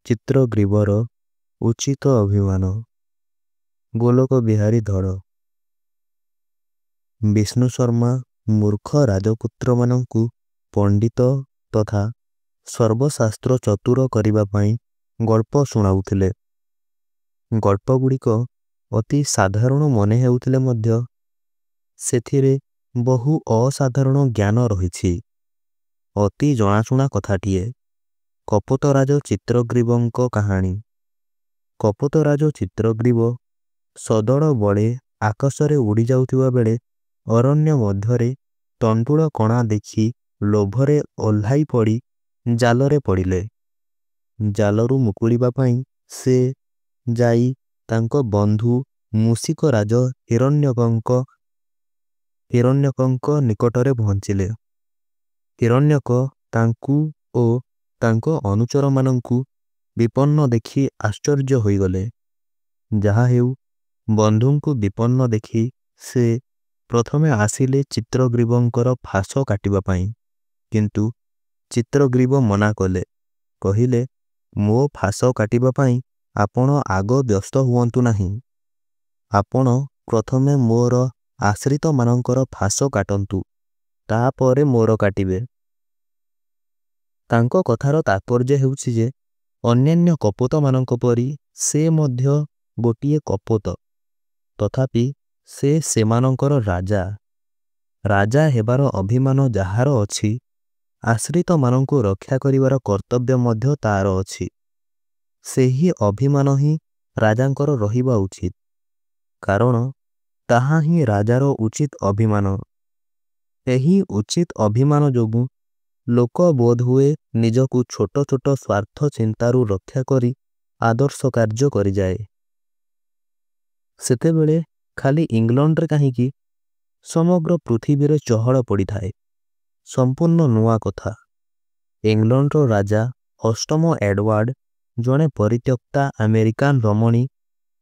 ଚିତ୍ରଗ୍ରୀବର ଉଚିତ ଅଭିମାନ। ଗୋଲକ ବିହାରୀ ଧଳ। ବିଷ୍ଣୁ ଶର୍ମା ମୂର୍ଖ ରାଜପୁତ୍ରମାନଙ୍କୁ ପଣ୍ଡିତ ତଥା ସର୍ବଶାସ୍ତ୍ର ଚତୁର କରିବା ପାଇଁ ଗଳ୍ପ ଶୁଣାଉଥିଲେ। ଗଳ୍ପଗୁଡ଼ିକ ଅତି ସାଧାରଣ ମନେ ହେଉଥିଲେ ମଧ୍ୟ ସେଥିରେ ବହୁ ଅସାଧାରଣ ଜ୍ଞାନ ରହିଛି। ଅତି ଜଣାଶୁଣା କଥାଟିଏ, କପୋତରାଜ ଚିତ୍ରଗ୍ରୀବଙ୍କ କାହାଣୀ। କପୋତରାଜ ଚିତ୍ରଗ୍ରୀବ ସଦଳ ବଳେ ଆକାଶରେ ଉଡ଼ି ଯାଉଥିବା ବେଳେ ଅରଣ୍ୟ ମଧ୍ୟରେ ତଣ୍ଡୁଳ କଣା ଦେଖି ଲୋଭରେ ଓହ୍ଲାଇ ପଡ଼ି ଜାଲରେ ପଡ଼ିଲେ। ଜାଲରୁ ମୁକୁଳିବା ପାଇଁ ସେ ଯାଇ ତାଙ୍କ ବନ୍ଧୁ ମୂଷିକରାଜ ହିରଣ୍ୟକଙ୍କ ନିକଟରେ ପହଞ୍ଚିଲେ। ହିରଣ୍ୟକ ତାଙ୍କୁ ଓ ତାଙ୍କ ଅନୁଚରମାନଙ୍କୁ ବିପନ୍ନ ଦେଖି ଆଶ୍ଚର୍ଯ୍ୟ ହୋଇଗଲେ। ଯାହା ହେଉ, ବନ୍ଧୁଙ୍କୁ ବିପନ୍ନ ଦେଖି ସେ ପ୍ରଥମେ ଆସିଲେ ଚିତ୍ରଗ୍ରୀବଙ୍କର ଫାଶ କାଟିବା ପାଇଁ। କିନ୍ତୁ ଚିତ୍ରଗ୍ରୀବ ମନା କଲେ। କହିଲେ, ମୋ ଫାଶ କାଟିବା ପାଇଁ ଆପଣ ଆଗ ବ୍ୟସ୍ତ ହୁଅନ୍ତୁ ନାହିଁ। ଆପଣ ପ୍ରଥମେ ମୋର ଆଶ୍ରିତମାନଙ୍କର ଫାଶ କାଟନ୍ତୁ, ତାପରେ ମୋର କାଟିବେ। ତାଙ୍କ କଥାର ତାତ୍ପର୍ଯ୍ୟ ହେଉଛି ଯେ ଅନ୍ୟାନ୍ୟ କପୋତମାନଙ୍କ ପରି ସେ ମଧ୍ୟ ଗୋଟିଏ କପୋତ। ତଥାପି ସେ ସେମାନଙ୍କର ରାଜା। ରାଜା ହେବାର ଅଭିମାନ ଯାହାର ଅଛି, ଆଶ୍ରିତମାନଙ୍କୁ ରକ୍ଷା କରିବାର କର୍ତ୍ତବ୍ୟ ମଧ୍ୟ ତାର ଅଛି। ସେହି ଅଭିମାନ ହିଁ ରାଜାଙ୍କର ରହିବା ଉଚିତ। କାରଣ ତାହା ହିଁ ରାଜାର ଉଚିତ ଅଭିମାନ। ଏହି ଉଚିତ ଅଭିମାନ ଯୋଗୁଁ ଲୋକ ବୋଧହୁଏ ନିଜକୁ ଛୋଟ ଛୋଟ ସ୍ୱାର୍ଥ ଚିନ୍ତାରୁ ରକ୍ଷା କରି ଆଦର୍ଶ କାର୍ଯ୍ୟ କରିଯାଏ। ସେତେବେଳେ ଖାଲି ଇଂଲଣ୍ଡରେ କାହିଁକି, ସମଗ୍ର ପୃଥିବୀରେ ଚହଳ ପଡ଼ିଥାଏ। ସମ୍ପୂର୍ଣ୍ଣ ନୂଆ କଥା। ଇଂଲଣ୍ଡର ରାଜା ଅଷ୍ଟମ ଏଡୱାର୍ଡ ଜଣେ ପରିତ୍ୟକ୍ତା ଆମେରିକାନ ରମଣୀ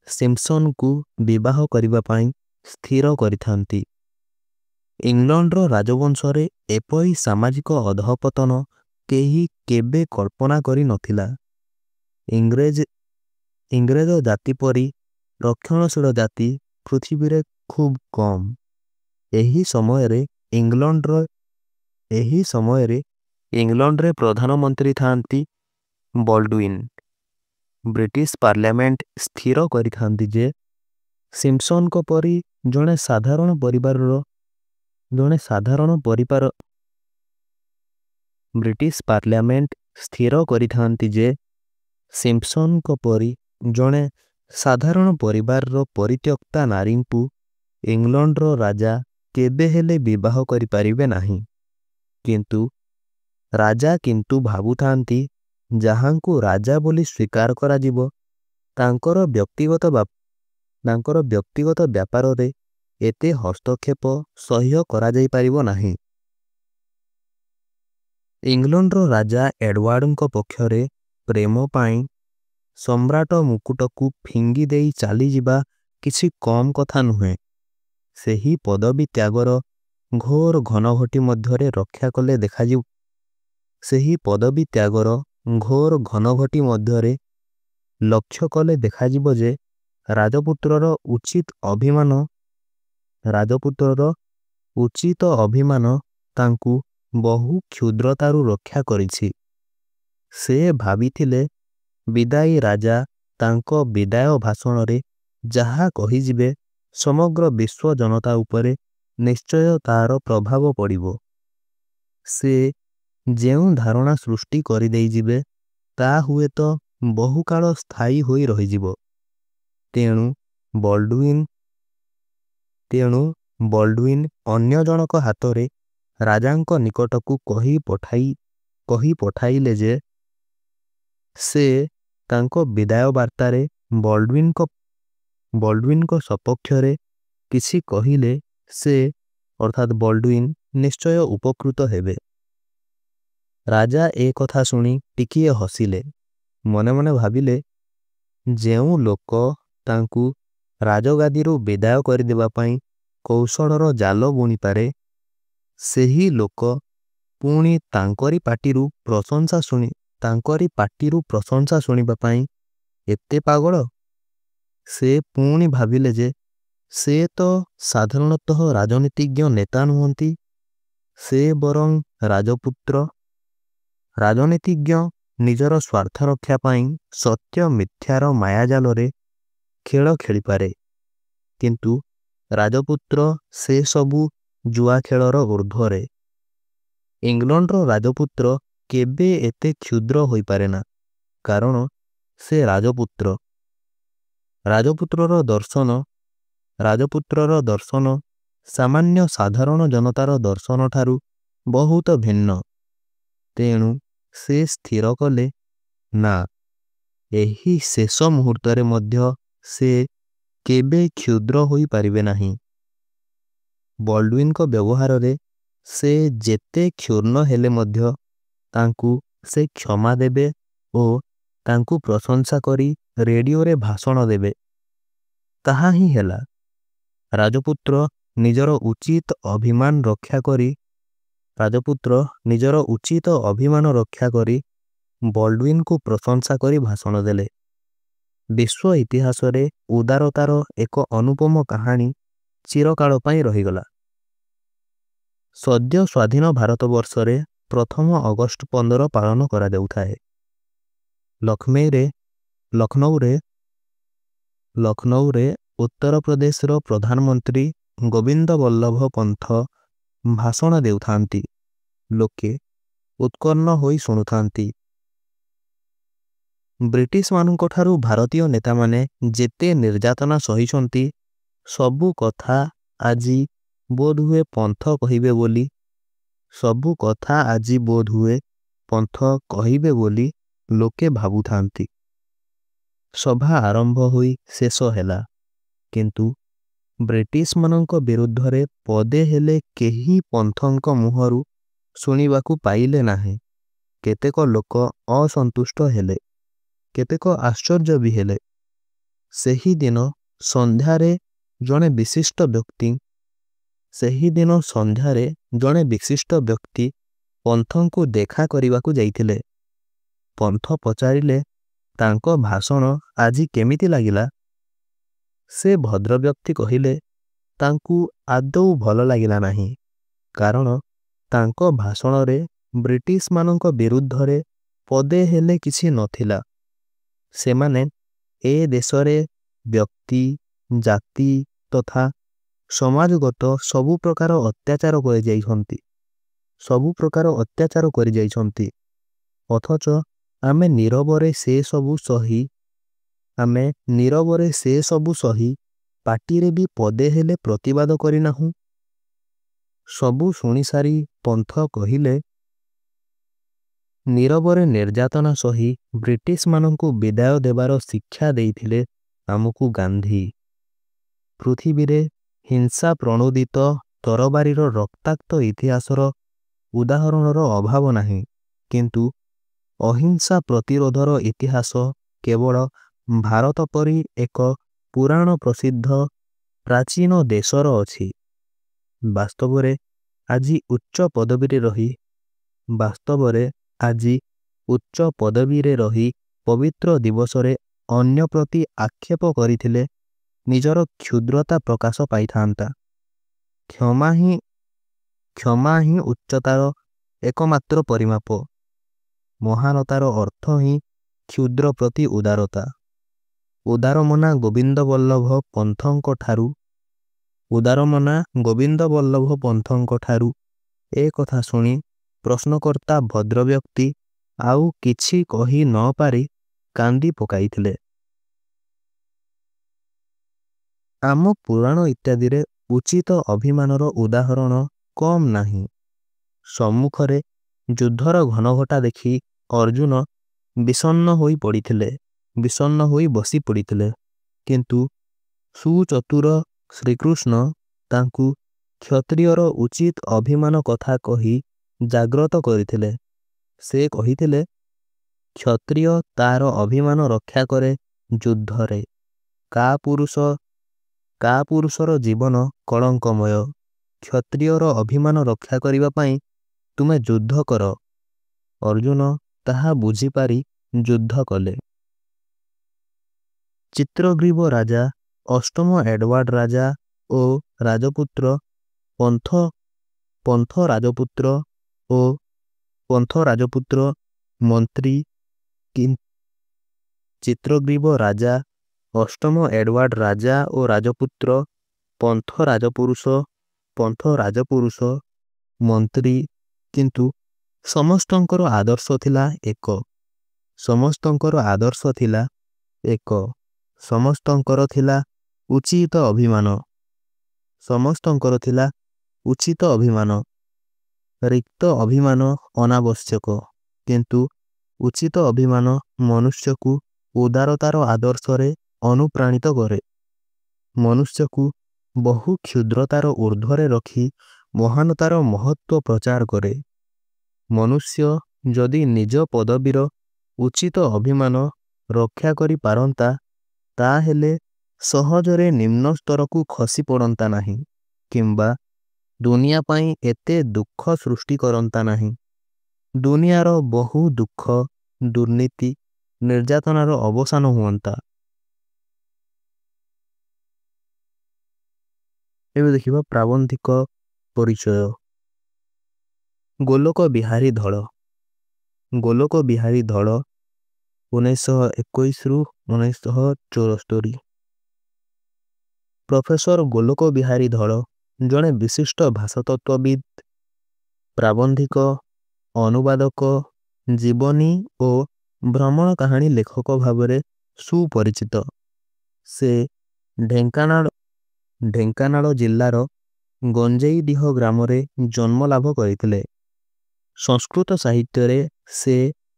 ସିମ୍ପସନକୁ ବିବାହ କରିବା ପାଇଁ ସ୍ଥିର କରିଥାନ୍ତି। ଇଂଲଣ୍ଡର ରାଜବଂଶରେ ଏପରି ସାମାଜିକ ଅଧଃପତନ କେହି କେବେ କଳ୍ପନା କରି ନଥିଲା। ଇଂରେଜ ଜାତି ପରି ରକ୍ଷଣଶୀଳ ଜାତି ପୃଥିବୀରେ ଖୁବ୍ କମ୍। ଏହି ସମୟରେ ଇଂଲଣ୍ଡରେ ପ୍ରଧାନମନ୍ତ୍ରୀ ଥାନ୍ତି ବଲ୍ଡୁଇନ। ବ୍ରିଟିଶ ପାର୍ଲାମେଣ୍ଟ ସ୍ଥିର କରିଥାନ୍ତି ଯେ ସିମ୍ପସନଙ୍କ ପରି ଜଣେ ସାଧାରଣ ପରିବାରର ପରିତ୍ୟକ୍ତା ନାରୀଙ୍କୁ ଇଂଲଣ୍ଡର ରାଜା କେବେ ହେଲେ ବିବାହ କରିପାରିବେ ନାହିଁ। ରାଜା କିନ୍ତୁ ଭାବୁଥାନ୍ତି ଯାହାଙ୍କୁ ରାଜା ବୋଲି ସ୍ୱୀକାର କରାଯିବ ତାଙ୍କର ବ୍ୟକ୍ତିଗତ ବ୍ୟାପାରରେ ଏତେ ହସ୍ତକ୍ଷେପ ସହ୍ୟ କରାଯାଇପାରିବ ନାହିଁ। ଇଂଲଣ୍ଡର ରାଜା ଏଡୱାର୍ଡଙ୍କ ପକ୍ଷରେ ପ୍ରେମ ପାଇଁ ସମ୍ରାଟ ମୁକୁଟକୁ ଫିଙ୍ଗି ଦେଇ ଚାଲିଯିବା କିଛି କମ୍ କଥା ନୁହେଁ। ସେହି ପଦବୀ ତ୍ୟାଗର ଘୋର ଘନଘଟି ମଧ୍ୟରେ ଲକ୍ଷ୍ୟ କଲେ ଦେଖାଯିବ ଯେ ରାଜପୁତ୍ରର ଉଚିତ ଅଭିମାନ ତାଙ୍କୁ ବହୁ କ୍ଷୁଦ୍ରତାରୁ ରକ୍ଷା କରିଛି। ସେ ଭାବିଥିଲେ ବିଦାୟୀ ରାଜା ତାଙ୍କ ବିଦାୟ ଭାଷଣରେ ଯାହା କହିଯିବେ ସମଗ୍ର ବିଶ୍ୱ ଜନତା ଉପରେ ନିଶ୍ଚୟ ତାହାର ପ୍ରଭାବ ପଡ଼ିବ। ସେ ଯେଉଁ ଧାରଣା ସୃଷ୍ଟି କରିଦେଇଯିବେ ତାହା ହୁଏତ ବହୁକାଳ ସ୍ଥାୟୀ ହୋଇ ରହିଯିବ। ତେଣୁ ବଲ୍ଡୁଇନ ଅନ୍ୟ ଜଣକ ହାତରେ ରାଜାଙ୍କ ନିକଟକୁ କହି ପଠାଇଲେ ଯେ ସେ ତାଙ୍କ ବିଦାୟ ବାର୍ତ୍ତାରେ ବଲ୍ଡୁଇନଙ୍କ ସପକ୍ଷରେ କିଛି କହିଲେ ସେ ଅର୍ଥାତ୍ ବଲ୍ଡୁଇନ ନିଶ୍ଚୟ ଉପକୃତ ହେବେ। ରାଜା ଏ କଥା ଶୁଣି ଟିକିଏ ହସିଲେ। ମନେ ମନେ ଭାବିଲେ, ଯେଉଁ ଲୋକ ତାଙ୍କୁ ରାଜଗାଦିରୁ ବିଦାୟ କରିଦେବା ପାଇଁ କୌଶଳର ଜାଲ ବୁଣିପାରେ, ସେହି ଲୋକ ପୁଣି ତାଙ୍କରି ପାଟିରୁ ପ୍ରଶଂସା ଶୁଣି ତାଙ୍କରି ପାଟିରୁ ପ୍ରଶଂସା ଶୁଣିବା ପାଇଁ ଏତେ ପାଗଳ? ସେ ପୁଣି ଭାବିଲେ ଯେ ସେ ତ ସାଧାରଣତଃ ରାଜନୀତିଜ୍ଞ ନେତା ନୁହନ୍ତି, ସେ ବରଂ ରାଜପୁତ୍ର। ରାଜନୀତିଜ୍ଞ ନିଜର ସ୍ୱାର୍ଥ ରକ୍ଷା ପାଇଁ ସତ୍ୟ ମିଥ୍ୟାର ମାୟାଜାଲରେ ଖେଳ ଖେଳିପାରେ, କିନ୍ତୁ ରାଜପୁତ୍ର ସେ ସବୁ ଜୁଆ ଖେଳର ଊର୍ଦ୍ଧ୍ୱରେ। ଇଂଲଣ୍ଡର ରାଜପୁତ୍ର କେବେ ଏତେ କ୍ଷୁଦ୍ର ହୋଇପାରେ ନା, କାରଣ ସେ ରାଜପୁତ୍ର। ରାଜପୁତ୍ରର ଦର୍ଶନ ସାମାନ୍ୟ ସାଧାରଣ ଜନତାର ଦର୍ଶନଠାରୁ ବହୁତ ଭିନ୍ନ। ତେଣୁ ସେ ସ୍ଥିର କଲେ, ନା, ଏହି ଶେଷ ମୁହୂର୍ତ୍ତରେ ମଧ୍ୟ ସେ କେବେ କ୍ଷୁଦ୍ର ହୋଇପାରିବେ ନାହିଁ। ବଲ୍ଡୁଇନଙ୍କ ବ୍ୟବହାରରେ ସେ ଯେତେ କ୍ଷୁର୍ଣ୍ଣ ହେଲେ ମଧ୍ୟ ତାଙ୍କୁ ସେ କ୍ଷମା ଦେବେ ଓ ତାଙ୍କୁ ପ୍ରଶଂସା କରି ରେଡ଼ିଓରେ ଭାଷଣ ଦେବେ। ତାହା ହିଁ ହେଲା। ରାଜପୁତ୍ର ନିଜର ଉଚିତ ଅଭିମାନ ରକ୍ଷା କରି ବଲ୍ଡୁଇନଙ୍କୁ ପ୍ରଶଂସା କରି ଭାଷଣ ଦେଲେ। ବିଶ୍ୱ ଇତିହାସରେ ଉଦାରତାର ଏକ ଅନୁପମ କାହାଣୀ ଚିରକାଳ ପାଇଁ ରହିଗଲା। ସଦ୍ୟ ସ୍ୱାଧୀନ ଭାରତବର୍ଷରେ 1 ଅଗଷ୍ଟ 15 ପାଳନ କରାଯାଉଥାଏ। ଲକ୍ଷ୍ନୌରେ ଉତ୍ତରପ୍ରଦେଶର ପ୍ରଧାନମନ୍ତ୍ରୀ ଗୋବିନ୍ଦ ବଲ୍ଲଭ ପନ୍ଥ ଭାଷଣ ଦେଉଥାନ୍ତି। ଲୋକେ ଉତ୍କଣ୍ଠ ହୋଇ ଶୁଣୁଥାନ୍ତି। ବ୍ରିଟିଶମାନଙ୍କଠାରୁ ଭାରତୀୟ ନେତାମାନେ ଯେତେ ନିର୍ଯାତନା ସହିଛନ୍ତି, ସବୁ କଥା ଆଜି ବୋଧହୁଏ ପନ୍ଥ କହିବେ ବୋଲି ଲୋକେ ଭାବୁଥାନ୍ତି। ସଭା ଆରମ୍ଭ ହୋଇ ଶେଷ ହେଲା, କିନ୍ତୁ ବ୍ରିଟିଶମାନଙ୍କ ବିରୁଦ୍ଧରେ ପଦେ ହେଲେ କେହି ପନ୍ଥଙ୍କ ମୁହଁରୁ ଶୁଣିବାକୁ ପାଇଲେ ନାହିଁ। କେତେକ ଲୋକ ଅସନ୍ତୁଷ୍ଟ ହେଲେ, କେତେକ ଆଶ୍ଚର୍ଯ୍ୟ ବି ହେଲେ। ସେହିଦିନ ସନ୍ଧ୍ୟାରେ ଜଣେ ବିଶିଷ୍ଟ ବ୍ୟକ୍ତି ପନ୍ଥଙ୍କୁ ଦେଖା କରିବାକୁ ଯାଇଥିଲେ। ପନ୍ଥ ପଚାରିଲେ, ତାଙ୍କ ଭାଷଣ ଆଜି କେମିତି ଲାଗିଲା? ସେ ଭଦ୍ରବ୍ୟକ୍ତି କହିଲେ, ତାଙ୍କୁ ଆଦୌ ଭଲ ଲାଗିଲା ନାହିଁ, କାରଣ ତାଙ୍କ ଭାଷଣରେ ବ୍ରିଟିଶମାନଙ୍କ ବିରୁଦ୍ଧରେ ପଦେ ହେଲେ କିଛି ନଥିଲା। ସେମାନେ ଏ ଦେଶରେ ବ୍ୟକ୍ତି, ଜାତି ତଥା ସମାଜଗତ ସବୁ ପ୍ରକାର ଅତ୍ୟାଚାର କରିଯାଇଛନ୍ତି। ଅଥଚ ଆମେ ନୀରବରେ ସେ ସବୁ ସହି ପାଟିରେ ବି ପଦେ ହେଲେ ପ୍ରତିବାଦ କରିନାହୁଁ। ସବୁ ଶୁଣିସାରି ପନ୍ଥ କହିଲେ, ନୀରବରେ ନିର୍ଯାତନା ସହି ବ୍ରିଟିଶମାନଙ୍କୁ ବିଦାୟ ଦେବାର ଶିକ୍ଷା ଦେଇଥିଲେ ଆମକୁ ଗାନ୍ଧୀ। ପୃଥିବୀରେ ହିଂସା ପ୍ରଣୋଦିତ ତରବାରୀର ରକ୍ତାକ୍ତ ଇତିହାସର ଉଦାହରଣର ଅଭାବ ନାହିଁ, କିନ୍ତୁ ଅହିଂସା ପ୍ରତିରୋଧର ଇତିହାସ କେବଳ ଭାରତ ପରି ଏକ ପୁରାଣ ପ୍ରସିଦ୍ଧ ପ୍ରାଚୀନ ଦେଶର ଅଛି। ବାସ୍ତବରେ ଆଜି ଉଚ୍ଚ ପଦବୀରେ ରହି ପବିତ୍ର ଦିବସରେ ଅନ୍ୟ ପ୍ରତି ଆକ୍ଷେପ କରିଥିଲେ ନିଜର କ୍ଷୁଦ୍ରତା ପ୍ରକାଶ ପାଇଥାନ୍ତା। କ୍ଷମା ହିଁ ଉଚ୍ଚତାର ଏକମାତ୍ର ପରିମାପ। ମହାନତାର ଅର୍ଥ ହିଁ କ୍ଷୁଦ୍ର ପ୍ରତି ଉଦାରତା। ଉଦାରମନା ଗୋବିନ୍ଦ ବଲ୍ଲଭ ପନ୍ଥଙ୍କଠାରୁ ଏ କଥା ଶୁଣି ପ୍ରଶ୍ନକର୍ତ୍ତା ଭଦ୍ରବ୍ୟକ୍ତି ଆଉ କିଛି କହି ନ ପାରି କାନ୍ଦି ପକାଇଥିଲେ। ଆମ ପୁରାଣ ଇତ୍ୟାଦିରେ ଉଚିତ ଅଭିମାନର ଉଦାହରଣ କମ୍ ନାହିଁ। ସମ୍ମୁଖରେ ଯୁଦ୍ଧର ଘନଘଟା ଦେଖି ଅର୍ଜୁନ ବିଷଣ୍ଣ ହୋଇ ବସି ପଡ଼ିଥିଲେ, କିନ୍ତୁ ସୁଚତୁର ଶ୍ରୀକୃଷ୍ଣ ତାଙ୍କୁ କ୍ଷତ୍ରିୟର ଉଚିତ ଅଭିମାନ କଥା କହି ଜାଗ୍ରତ କରିଥିଲେ। ସେ କହିଥିଲେ, କ୍ଷତ୍ରିୟ ତାର ଅଭିମାନ ରକ୍ଷା କରେ ଯୁଦ୍ଧରେ। କାପୁରୁଷର ଜୀବନ କଳଙ୍କମୟ। କ୍ଷତ୍ରିୟର ଅଭିମାନ ରକ୍ଷା କରିବା ପାଇଁ ତୁମେ ଯୁଦ୍ଧ କର। ଅର୍ଜୁନ ତାହା ବୁଝିପାରି ଯୁଦ୍ଧ କଲେ। ଚିତ୍ରଗ୍ରୀବ ରାଜା, ଅଷ୍ଟମ ଏଡୱାର୍ଡ ରାଜା ଓ ରାଜପୁତ୍ର ପନ୍ଥ ରାଜପୁତ୍ର ମନ୍ତ୍ରୀ ଚିତ୍ରଗ୍ରୀବ ରାଜା, ଅଷ୍ଟମ ଏଡୱାର୍ଡ ରାଜା ଓ ରାଜପୁତ୍ର ପନ୍ଥ ରାଜପୁରୁଷ ମନ୍ତ୍ରୀ, କିନ୍ତୁ ସମସ୍ତଙ୍କର ଆଦର୍ଶ ଥିଲା ଏକ। ସମସ୍ତଙ୍କର ଥିଲା ଉଚିତ ଅଭିମାନ। ରିକ୍ତ ଅଭିମାନ ଅନାବଶ୍ୟକ, କିନ୍ତୁ ଉଚିତ ଅଭିମାନ ମନୁଷ୍ୟକୁ ଉଦାରତାର ଆଦର୍ଶରେ ଅନୁପ୍ରାଣିତ କରେ। ମନୁଷ୍ୟକୁ ବହୁ କ୍ଷୁଦ୍ରତାର ଊର୍ଦ୍ଧ୍ୱରେ ରଖି ମହାନତାର ମହତ୍ତ୍ୱ ପ୍ରଚାର କରେ। ମନୁଷ୍ୟ ଯଦି ନିଜ ପଦବୀର ଉଚିତ ଅଭିମାନ ରକ୍ଷା କରିପାରନ୍ତା, ତାହେଲେ ସହଜରେ ନିମ୍ନ ସ୍ତରକୁ ଖସି ପଡ଼ନ୍ତା ନାହିଁ କିମ୍ବା ଦୁନିଆ ପାଇଁ ଏତେ ଦୁଃଖ ସୃଷ୍ଟି କରନ୍ତା ନାହିଁ। ଦୁନିଆର ବହୁ ଦୁଃଖ, ଦୁର୍ନୀତି, ନିର୍ଯାତନାର ଅବସାନ ହୁଅନ୍ତା। ଏବେ ଦେଖିବା ପ୍ରାବନ୍ଧିକ ପରିଚୟ। ଗୋଲକ ବିହାରୀ ଧଳ। 1921-1974। ପ୍ରଫେସର ଗୋଲକ ବିହାରୀ ଧଳ ଜଣେ ବିଶିଷ୍ଟ ଭାଷାତତ୍ତ୍ୱବିତ୍, ପ୍ରାବନ୍ଧିକ, ଅନୁବାଦକ, ଜୀବନୀ ଓ ଭ୍ରମଣ କାହାଣୀ ଲେଖକ ଭାବରେ ସୁପରିଚିତ। ସେ ଢେଙ୍କାନାଳ ଜିଲ୍ଲାର ଗଞ୍ଜେଇଡିହ ଗ୍ରାମରେ ଜନ୍ମ ଲାଭ କରିଥିଲେ। ସଂସ୍କୃତ ସାହିତ୍ୟରେ ସେ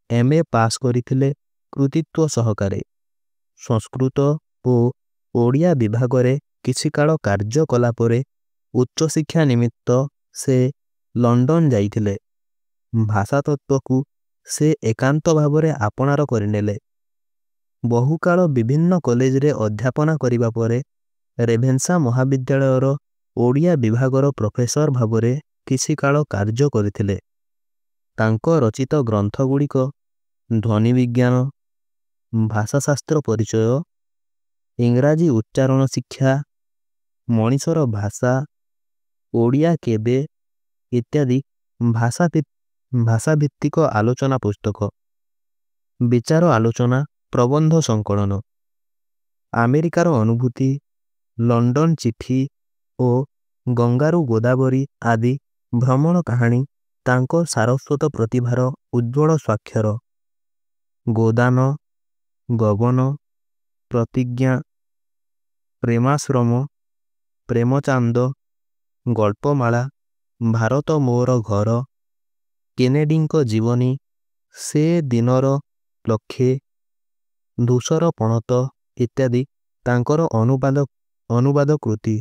MA ପାସ୍ କରିଥିଲେ କୃତିତ୍ୱ ସହକାରେ। ସଂସ୍କୃତ ଓ ଓଡ଼ିଆ ବିଭାଗରେ କିଛି କାଳ କାର୍ଯ୍ୟ କଲା ପରେ ଉଚ୍ଚଶିକ୍ଷା ନିମିତ୍ତ ସେ ଲଣ୍ଡନ ଯାଇଥିଲେ। ଭାଷାତତ୍ତ୍ୱକୁ ସେ ଏକାନ୍ତ ଭାବରେ ଆପଣାର କରିନେଲେ। ବହୁକାଳ ବିଭିନ୍ନ କଲେଜରେ ଅଧ୍ୟାପନା କରିବା ପରେ ରେଭେନ୍ସା ମହାବିଦ୍ୟାଳୟର ଓଡ଼ିଆ ବିଭାଗର ପ୍ରଫେସର ଭାବରେ କିଛି କାଳ କାର୍ଯ୍ୟ କରିଥିଲେ। ତାଙ୍କ ରଚିତ ଗ୍ରନ୍ଥଗୁଡ଼ିକ ଧ୍ୱନି ବିଜ୍ଞାନ, ଭାଷାଶାସ୍ତ୍ର ପରିଚୟ, ଇଂରାଜୀ ଉଚ୍ଚାରଣ ଶିକ୍ଷା, ମଣିଷର ଭାଷା, ଓଡ଼ିଆ କେବେ ଇତ୍ୟାଦି ଭାଷାଭିତ୍ତିକ ଆଲୋଚନା ପୁସ୍ତକ, ବିଚାର ଆଲୋଚନା, ପ୍ରବନ୍ଧ ସଂକଳନ, ଆମେରିକାର ଅନୁଭୂତି, ଲଣ୍ଡନ ଚିଠି ଓ ଗଙ୍ଗାରୁ ଗୋଦାବରୀ ଆଦି ଭ୍ରମଣ କାହାଣୀ ତାଙ୍କ ସାରସ୍ୱତ ପ୍ରତିଭାର ଉଜ୍ଜ୍ୱଳ ସ୍ୱାକ୍ଷର। ଗୋଦାନ, ଗଗନ, ପ୍ରତିଜ୍ଞା, ପ୍ରେମାଶ୍ରମ, ପ୍ରେମଚାନ୍ଦ, ଗଳ୍ପମାଳା, ଭାରତ ମୋର ଘର, କେନେଡିଙ୍କ ଜୀବନୀ, ସେ ଦିନର ଲକ୍ଷେ, ଧୂସର ପଣତ ଇତ୍ୟାଦି ତାଙ୍କର ଅନୁବାଦ କୃତି।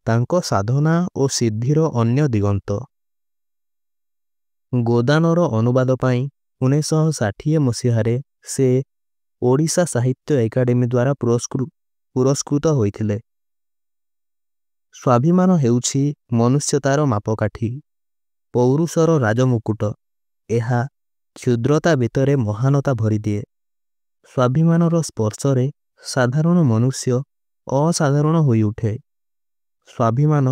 ତାଙ୍କ ସାଧନା ଓ ସିଦ୍ଧିର ଅନ୍ୟ ଦିଗନ୍ତ। ଗୋଦାନର ଅନୁବାଦ ପାଇଁ 1960 ମସିହାରେ ସେ ଓଡ଼ିଶା ସାହିତ୍ୟ ଏକାଡେମୀ ଦ୍ୱାରା ପୁରସ୍କୃତ ହୋଇଥିଲେ। ସ୍ୱାଭିମାନ ହେଉଛି ମନୁଷ୍ୟତାର ମାପକାଠି, ପୌରୁଷର ରାଜମୁକୁଟ। ଏହା କ୍ଷୁଦ୍ରତା ଭିତରେ ମହାନତା ଭରିଦିଏ। ସ୍ୱାଭିମାନର ସ୍ପର୍ଶରେ ସାଧାରଣ ମନୁଷ୍ୟ ଅସାଧାରଣ ହୋଇଉଠେ। ସ୍ୱାଭିମାନ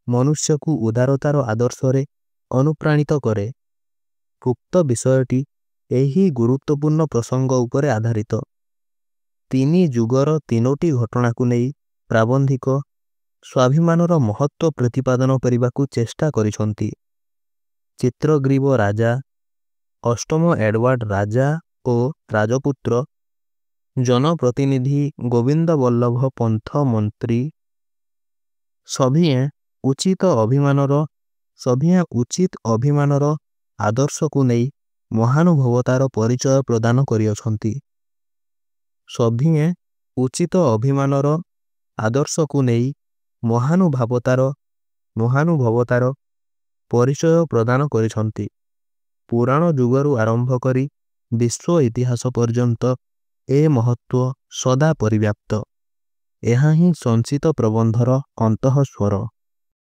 ମନୁଷ୍ୟକୁ ଉଦାରତାର ଆଦର୍ଶରେ ଅନୁପ୍ରାଣିତ କରେ। ଉକ୍ତ ବିଷୟଟି ଏହି ଗୁରୁତ୍ୱପୂର୍ଣ୍ଣ ପ୍ରସଙ୍ଗ ଉପରେ ଆଧାରିତ। ତିନି ଯୁଗର ତିନୋଟି ଘଟଣାକୁ ନେଇ ପ୍ରାବନ୍ଧିକ ସ୍ୱାଭିମାନର ମହତ୍ତ୍ୱ ପ୍ରତିପାଦନ କରିବାକୁ ଚେଷ୍ଟା କରିଛନ୍ତି। ଚିତ୍ରଗ୍ରୀବ ରାଜା, ଅଷ୍ଟମ ଏଡୱାର୍ଡ ରାଜା ଓ ରାଜପୁତ୍ର, ଜନପ୍ରତିନିଧି ଗୋବିନ୍ଦ ବଲ୍ଲଭ ପନ୍ଥ ମନ୍ତ୍ରୀ, ସଭିଏଁ ଉଚିତ ଅଭିମାନର ଆଦର୍ଶକୁ ନେଇ ମହାନୁଭବତାର ପରିଚୟ ପ୍ରଦାନ କରିଅଛନ୍ତି। ସଭିଏଁ ଉଚିତ ଅଭିମାନର ଆଦର୍ଶକୁ ନେଇ ମହାନୁଭବତାର ପରିଚୟ ପ୍ରଦାନ କରିଛନ୍ତି। ପୁରାଣ ଯୁଗରୁ ଆରମ୍ଭ କରି ବିଶ୍ୱ ଇତିହାସ ପର୍ଯ୍ୟନ୍ତ ଏ ମହତ୍ତ୍ୱ ସଦା ପରିବ୍ୟାପ୍ତ। ଏହା ହିଁ ସଞ୍ଚିତ ପ୍ରବନ୍ଧର ଅନ୍ତଃସ୍ୱର।